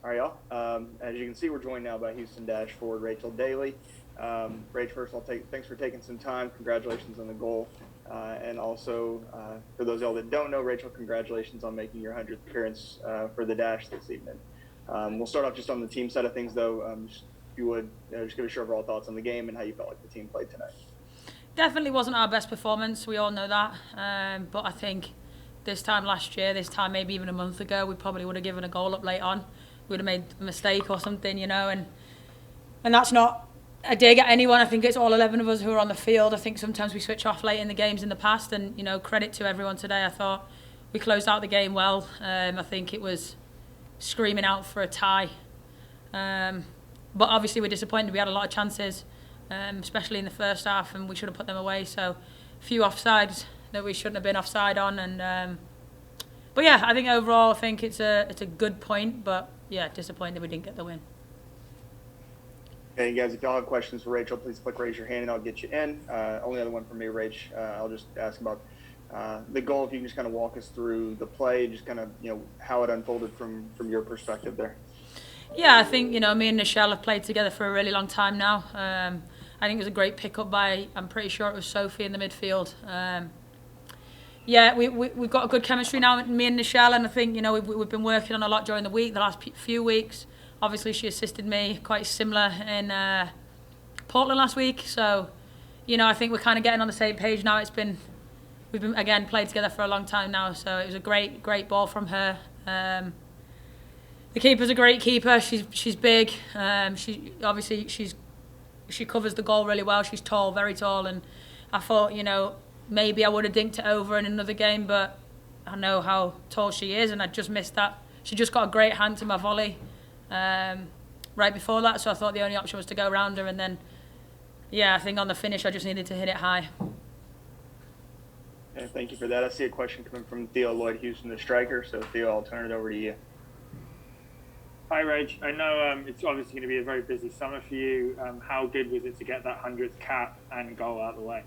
All right, y'all. As you can see, we're joined now by Houston Dash forward Rachel Daly. Rach, first, thanks for taking some time. Congratulations on the goal. And also, for those of y'all that don't know, Rachel, congratulations on making your 100th appearance for the Dash this evening. We'll start off just on the team side of things, though. If you would, just give us your overall thoughts on the game and how you felt like the team played tonight. Definitely wasn't our best performance. We all know that. But I think this time last year, this time maybe even a month ago, we probably would have given a goal up late on. We would have made a mistake or something, and that's not a dig at anyone. I think it's all 11 of us who are on the field. I think sometimes we switch off late in the games in the past, and credit to everyone today. I thought we closed out the game well. I think it was screaming out for a tie. But obviously we're disappointed. We had a lot of chances, especially in the first half, and we should have put them away. So a few offsides that we shouldn't have been offside on. And but yeah, I think overall, I think it's a good point. But yeah, disappointed we didn't get the win. Okay, guys, if y'all have questions for Rachel, please click raise your hand and I'll get you in. Only other one from me, Rach. I'll just ask about the goal. If you can just kind of walk us through the play, just kind of how it unfolded from your perspective there. Yeah, I think me and Nichelle have played together for a really long time now. I think it was a great pickup by, I'm pretty sure it was Sophie in the midfield. Yeah, we've got a good chemistry now, me and Nichelle, and I think we've been working on a lot during the week, the last few weeks. Obviously, she assisted me quite similar in Portland last week, so I think we're kind of getting on the same page now. We've been again played together for a long time now, so it was a great ball from her. The keeper's a great keeper. She's big. She covers the goal really well. She's tall, very tall, and I thought maybe I would have dinked it over in another game, but I know how tall she is, and I just missed that. She just got a great hand to my volley right before that, so I thought the only option was to go around her, and then I think on the finish I just needed to hit it high. Okay, thank you for that. I see a question coming from Theo Lloyd Houston, the striker. So Theo, I'll turn it over to you. Hi, Rach. I know it's obviously going to be a very busy summer for you. How good was it to get that 100th cap and goal out of the way?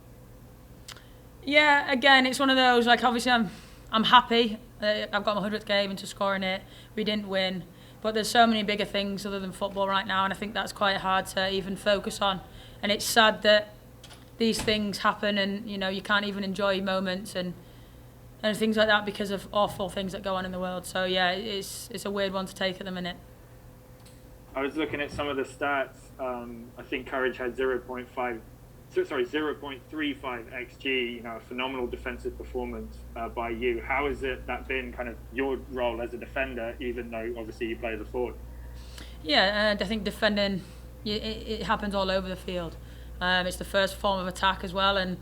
Yeah, again, it's one of those, obviously I'm happy. I've got my 100th game into scoring it. We didn't win. But there's so many bigger things other than football right now, and I think that's quite hard to even focus on. And it's sad that these things happen and, you can't even enjoy moments and things like that because of awful things that go on in the world. So, yeah, it's a weird one to take at the minute. I was looking at some of the stats. I think Courage had 0.35 XG, a phenomenal defensive performance by you. How has that been kind of your role as a defender, even though obviously you play as a forward? Yeah, and I think defending, it happens all over the field. It's the first form of attack as well, and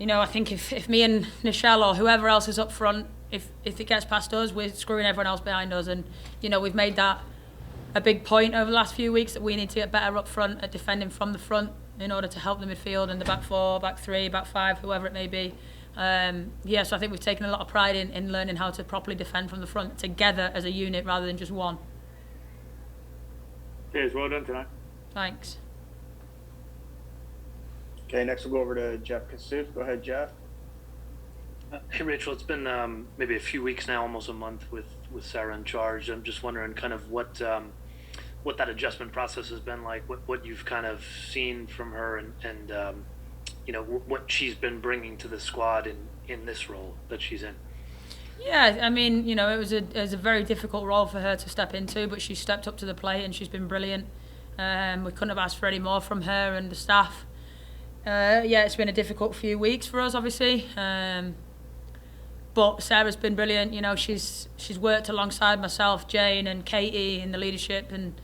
I think if me and Nichelle or whoever else is up front, if it gets past us, we're screwing everyone else behind us, and we've made that a big point over the last few weeks that we need to get better up front at defending from the front in order to help the midfield and the back four, back three, back five, whoever it may be. So I think we've taken a lot of pride in learning how to properly defend from the front together as a unit rather than just one. Cheers, well done tonight. Thanks. Okay, next we'll go over to Jeff Kassouf. Go ahead, Jeff. Hey, Rachel, it's been maybe a few weeks now, almost a month with Sarah in charge. I'm just wondering kind of what that adjustment process has been like, what you've kind of seen from her and what she's been bringing to the squad in this role that she's in. Yeah, I mean, it was a very difficult role for her to step into, but she stepped up to the plate and she's been brilliant. We couldn't have asked for any more from her and the staff. It's been a difficult few weeks for us, obviously. But Sarah's been brilliant. She's worked alongside myself, Jane and Katie in the leadership, and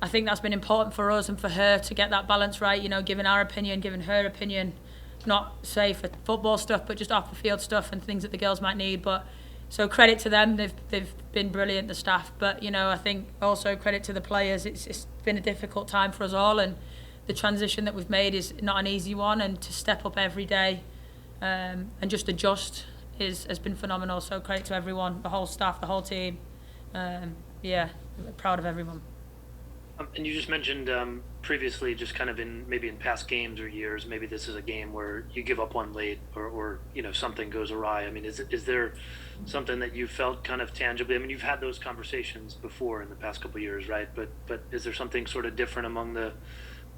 I think that's been important for us and for her to get that balance right, giving our opinion, giving her opinion, not say for football stuff, but just off the field stuff and things that the girls might need. But so credit to them, they've been brilliant, the staff. But I think also credit to the players. It's been a difficult time for us all, and the transition that we've made is not an easy one. And to step up every day and just adjust has been phenomenal. So credit to everyone, the whole staff, the whole team. Proud of everyone. And you just mentioned previously, just kind of in maybe in past games or years, maybe this is a game where you give up one late, or something goes awry. I mean, is there something that you felt kind of tangibly? I mean, you've had those conversations before in the past couple of years, right? But is there something sort of different among the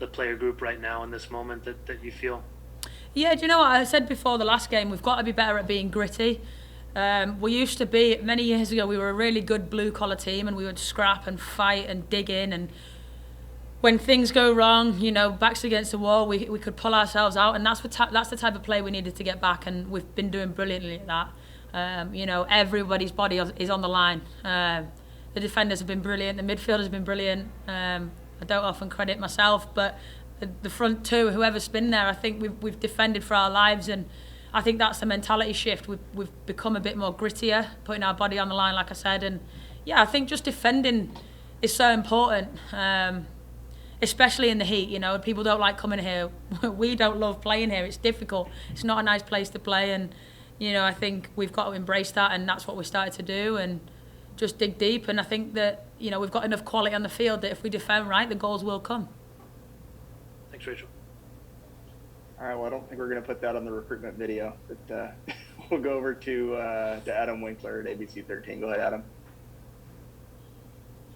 player group right now in this moment that you feel? Yeah, do you know what I said before the last game? We've got to be better at being gritty. We used to be, many years ago, we were a really good blue-collar team, and we would scrap and fight and dig in, and when things go wrong, backs against the wall, we could pull ourselves out, and that's the type of play we needed to get back, and we've been doing brilliantly at that. Everybody's body is on the line. The defenders have been brilliant, the midfielders have been brilliant. I don't often credit myself, but the front two, whoever's been there, I think we've defended for our lives, and I think that's the mentality shift. We've become a bit more grittier, putting our body on the line, like I said, and yeah, I think just defending is so important. Especially in the heat, people don't like coming here. We don't love playing here. It's difficult. It's not a nice place to play, and I think we've got to embrace that, and that's what we started to do, and just dig deep. And I think that we've got enough quality on the field that if we defend right, the goals will come. Thanks, Rachel. All right. Well, I don't think we're going to put that on the recruitment video, but we'll go over to Adam Winkler at ABC 13. Go ahead, Adam.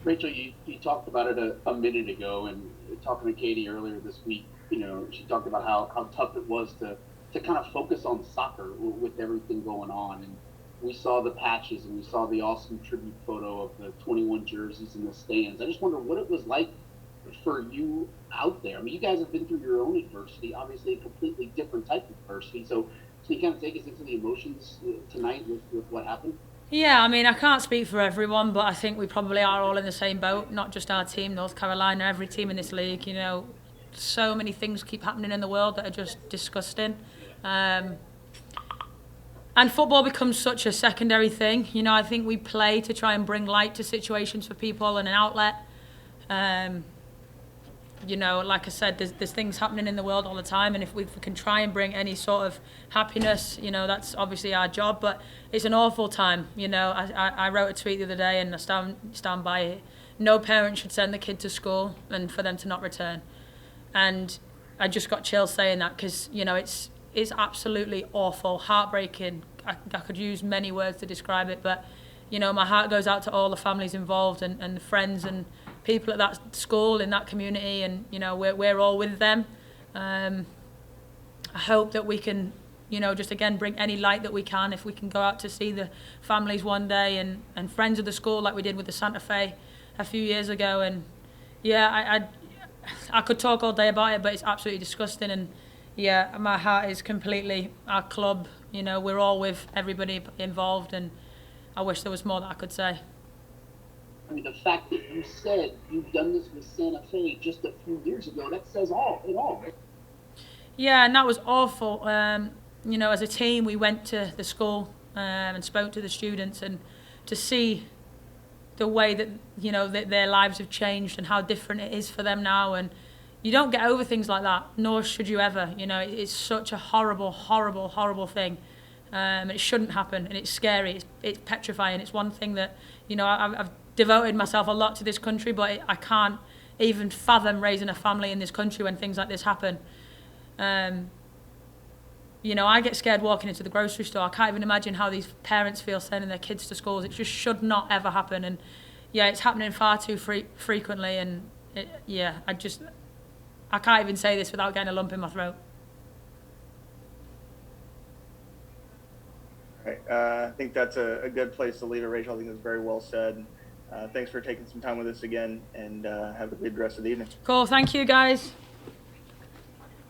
Rachel, you talked about it a minute ago, and talking to Katie earlier this week, she talked about how tough it was to kind of focus on soccer with everything going on. And we saw the patches, and we saw the awesome tribute photo of the 21 jerseys in the stands. I just wonder what it was like for you out there. I mean, you guys have been through your own adversity, obviously a completely different type of adversity. So can you kind of take us into the emotions tonight with what happened? Yeah, I mean, I can't speak for everyone, but I think we probably are all in the same boat, not just our team, North Carolina, every team in this league. So many things keep happening in the world that are just disgusting. And football becomes such a secondary thing. I think we play to try and bring light to situations for people and an outlet. Like I said, there's things happening in the world all the time, and if we can try and bring any sort of happiness, that's obviously our job. But it's an awful time. I wrote a tweet the other day, and I stand by it. No parent should send the kid to school and for them to not return. And I just got chills saying that, because it's absolutely awful, heartbreaking. I could use many words to describe it, but my heart goes out to all the families involved and the friends and people at that school, in that community, and we're all with them. I hope that we can just again bring any light that we can, if we can go out to see the families one day and friends of the school, like we did with the Santa Fe a few years ago. And yeah, I could talk all day about it, but it's absolutely disgusting. And yeah, my heart is completely our club. We're all with everybody involved, and I wish there was more that I could say. I mean, the fact that you said you've done this with Santa Fe just a few years ago, that says it all. Yeah, and that was awful. As a team, we went to the school and spoke to the students, and to see the way that, that their lives have changed and how different it is for them now. And you don't get over things like that, nor should you ever. It's such a horrible, horrible, horrible thing. And it shouldn't happen, and it's scary. It's petrifying. It's one thing that, I've devoted myself a lot to this country, but I can't even fathom raising a family in this country when things like this happen. I get scared walking into the grocery store. I can't even imagine how these parents feel sending their kids to schools. It just should not ever happen. And yeah, it's happening far too frequently. And I can't even say this without getting a lump in my throat. Right. I think that's a good place to leave it, Rachel. I think that's very well said. Thanks for taking some time with us again, and have a good rest of the evening. Cool. Thank you, guys.